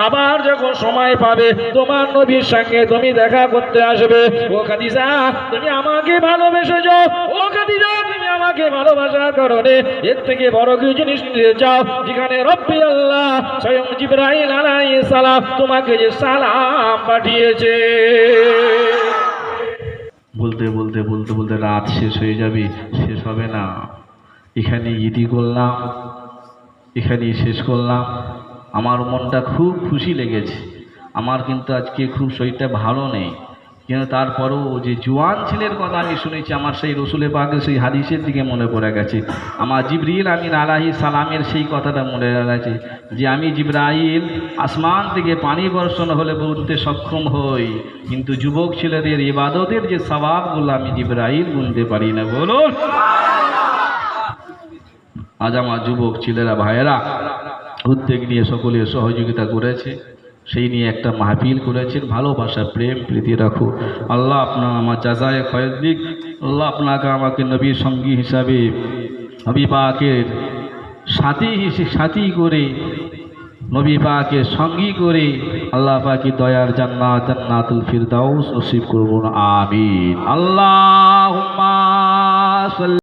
আবার যখন সময় পাবে তোমার নবীর সঙ্গে তুমি দেখা করতে আসবে। ও খাদিজা, তুমি আমাকে ভালোবেসেছো। ও খাদিজা, তুমি আমাকে ভালোবাসার কারণে এর থেকে বড় কিছু জিনিস নিয়ে যাও, যেখানে রব্বি আল্লাহ স্বয়ং জিবরাইল আলাইহিস সালাম তোমাকে যে সালাম পাঠিয়েছে। বলতে বলতে বলতে বলতে রাত শেষ হয়ে যাবে, শেষ হবে না। এখানে ইতি করলাম, এখানেই শেষ করলাম। আমার মনটা খুব খুশি লেগেছে। আমার কিন্তু আজকে খুব শরীরটা ভালো নেই, কিন্তু তারপরেও যে জোয়ান ছেলের কথা আমি শুনেছি, আমার সেই রসুলে পাকের সেই হাদিসের দিকে মনে পড়ে গেছে। আমার জিবরিল আমিন আলাইহিস সালামের সেই কথাটা মনে গেছে যে আমি জিবরাইল আসমান থেকে পানি বর্ষণ হলে বলতে সক্ষম হই, কিন্তু যুবক ছেলেদের ইবাদতের যে সওয়াবগুলো আমি জিবরাইল গুনতে পারি না। বলুন, আজ আমার যুবক ছেলেরা ভাইয়েরা উদ্যোগ নিয়ে সকলের সহযোগিতা করেছে, সেই নিয়ে একটা মাহফিল করেছেন। ভালোবাসা প্রেম প্রীতি রাখো। আল্লাহ আপনার আমার জাযায়ে খয়র দিক। আল্লাহ আপনাকে আমাকে নবীর সঙ্গী হিসাবে, নবী পাকের সাথী করে, নবী পাকের সঙ্গী করে আল্লাহ পাকের দয়ার জান্নাত জান্নাতুল ফিরদাউস নসিব করুন। আমিন। আল্লাহুম্মা